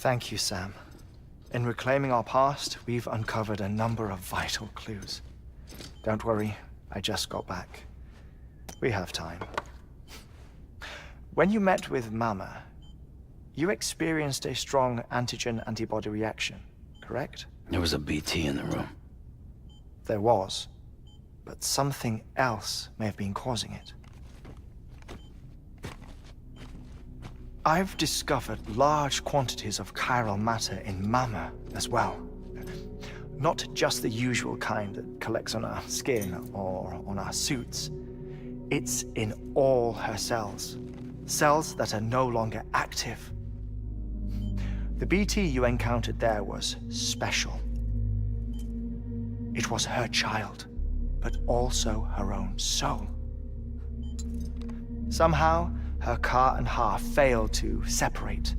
Thank you, Sam. In reclaiming our past, we've uncovered a number of vital clues. Don't worry, I just got back. We have time. When you met with Mama, you experienced a strong antigen-antibody reaction, correct? There was a BT in the room. There was, but something else may have been causing it. I've discovered large quantities of chiral matter in Mama as well. Not just the usual kind that collects on our skin or on our suits. It's in all her cells. Cells that are no longer active. The BT you encountered there was special. It was her child, but also her own soul. Somehow, her Ka and Ha failed to separate.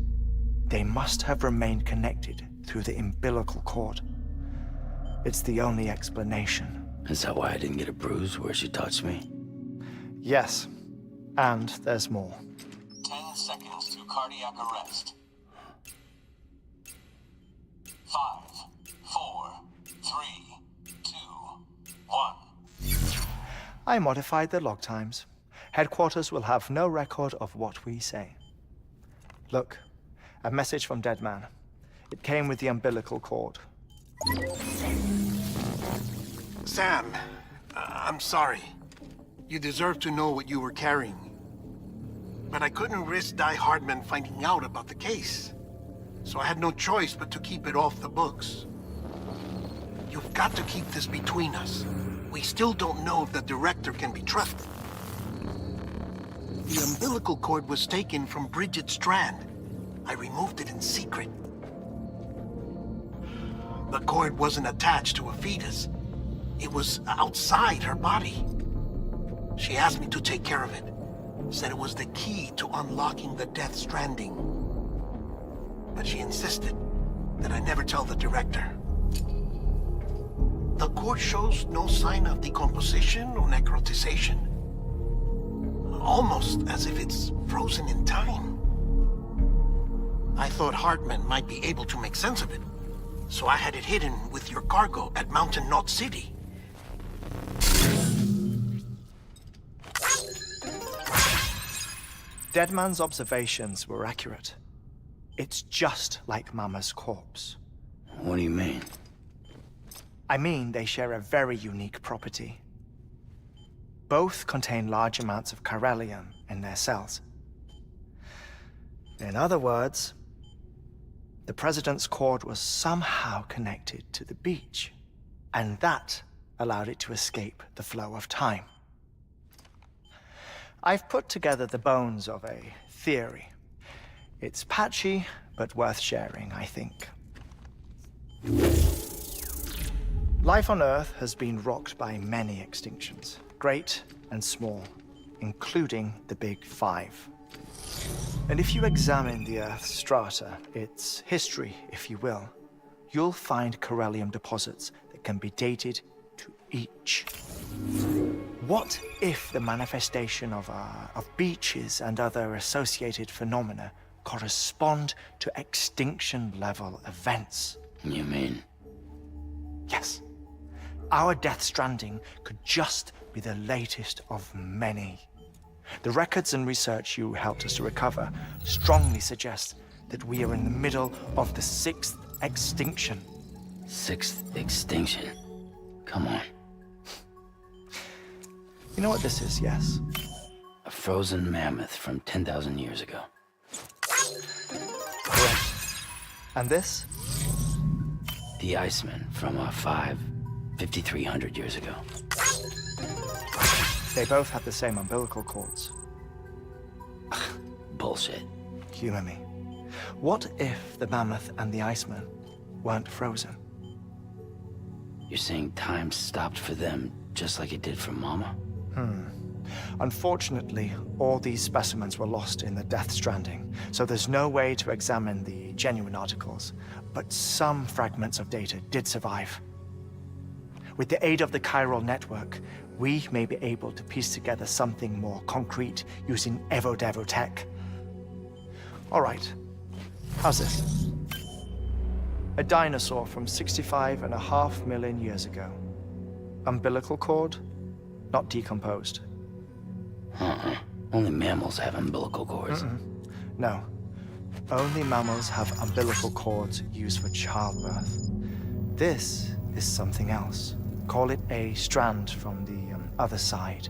They must have remained connected through the umbilical cord. It's the only explanation. Is that why I didn't get a bruise where she touched me? Yes, and there's more. 10 seconds to cardiac arrest. 5, 4, 3, 2, 1. I modified the log times. Headquarters will have no record of what we say. Look, a message from Deadman. It came with the umbilical cord. Sam, I'm sorry. You deserve to know what you were carrying. But I couldn't risk Di Hardman finding out about the case. So I had no choice but to keep it off the books. You've got to keep this between us. We still don't know if the director can be trusted. The umbilical cord was taken from Bridget Strand. I removed it in secret. The cord wasn't attached to a fetus. It was outside her body. She asked me to take care of it. Said it was the key to unlocking the Death-Stranding. But she insisted that I never tell the director. The cord shows no sign of decomposition or necrotization. Almost as if it's frozen in time. I thought Hartman might be able to make sense of it, so I had it hidden with your cargo at Mountain Knot City. Deadman's observations were accurate. It's just like Mama's corpse. What do you mean? I mean, they share a very unique property. Both contain large amounts of chiralium in their cells. In other words, the President's cord was somehow connected to the beach, and that allowed it to escape the flow of time. I've put together the bones of a theory. It's patchy, but worth sharing, I think. Life on Earth has been rocked by many extinctions, great and small, including the Big Five. And if you examine the Earth's strata, its history, if you will, you'll find chiralium deposits that can be dated to each. What if the manifestation of beaches and other associated phenomena correspond to extinction-level events? You mean? Yes. Our Death-Stranding could just be the latest of many. The records and research you helped us to recover strongly suggest that we are in the middle of the 6th extinction. 6th extinction? Come on. You know what this is, yes? A frozen mammoth from 10,000 years ago. Correct. And this? The Iceman from 5,300 years ago. They both have the same umbilical cords. Bullshit. Humor me. What if the mammoth and the Iceman weren't frozen? You're saying time stopped for them just like it did for Mama? Unfortunately, all these specimens were lost in the Death-Stranding, so there's no way to examine the genuine articles, but some fragments of data did survive. With the aid of the chiral network, we may be able to piece together something more concrete using Evo-Devo tech. All right, how's this? A dinosaur from 65.5 million years ago. Umbilical cord, not decomposed. Only mammals have umbilical cords. No. Only mammals have umbilical cords used for childbirth. This is something else. Call it a strand from the other side.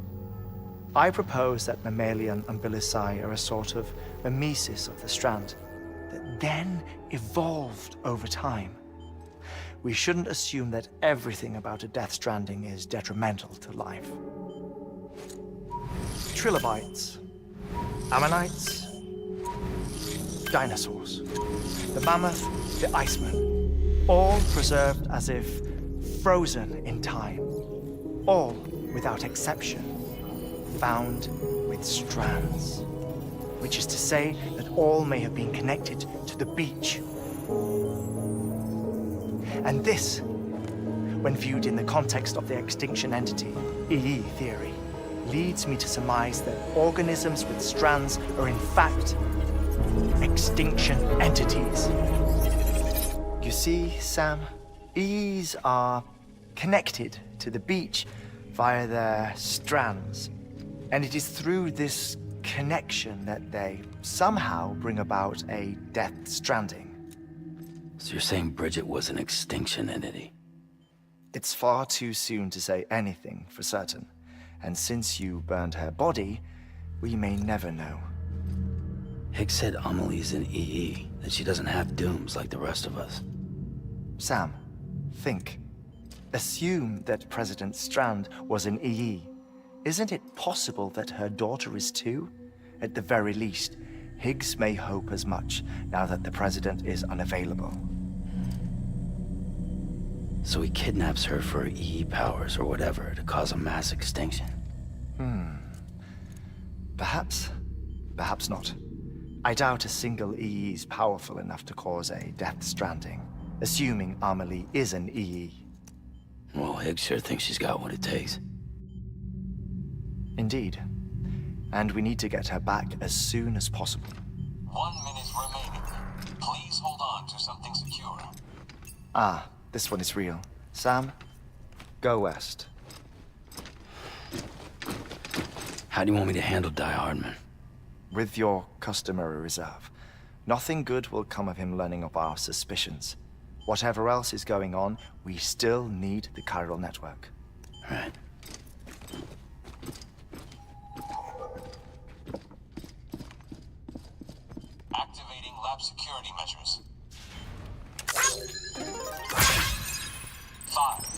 I propose that mammalian umbilici are a sort of mimesis of the strand that then evolved over time. We shouldn't assume that everything about a Death Stranding is detrimental to life. Trilobites, ammonites, dinosaurs, the mammoth, the iceman, all preserved as if frozen in time, all without exception, found with strands, which is to say that all may have been connected to the beach. And this, when viewed in the context of the extinction entity, EE theory, leads me to surmise that organisms with strands are in fact extinction entities. You see, Sam, EEs are connected to the beach via their strands, and it is through this connection that they somehow bring about a Death Stranding. So you're saying Bridget was an extinction entity? It's far too soon to say anything for certain, and since you burned her body, we may never know. Higgs said Amelie's an EE, that she doesn't have dooms like the rest of us. Sam, think. Assume that President Strand was an EE. Isn't it possible that her daughter is too? At the very least, Higgs may hope as much now that the president is unavailable. So he kidnaps her for her EE powers or whatever to cause a mass extinction. Perhaps. Perhaps not. I doubt a single EE is powerful enough to cause a Death Stranding, assuming Amelie is an EE. Well, Higgs sure thinks she's got what it takes. Indeed. And we need to get her back as soon as possible. 1 minute remaining. Please hold on to something secure. Ah, this one is real. Sam, go west. How do you want me to handle Die Hardman? With your customary reserve. Nothing good will come of him learning of our suspicions. Whatever else is going on, we still need the chiral network. Right. Activating lab security measures. 5,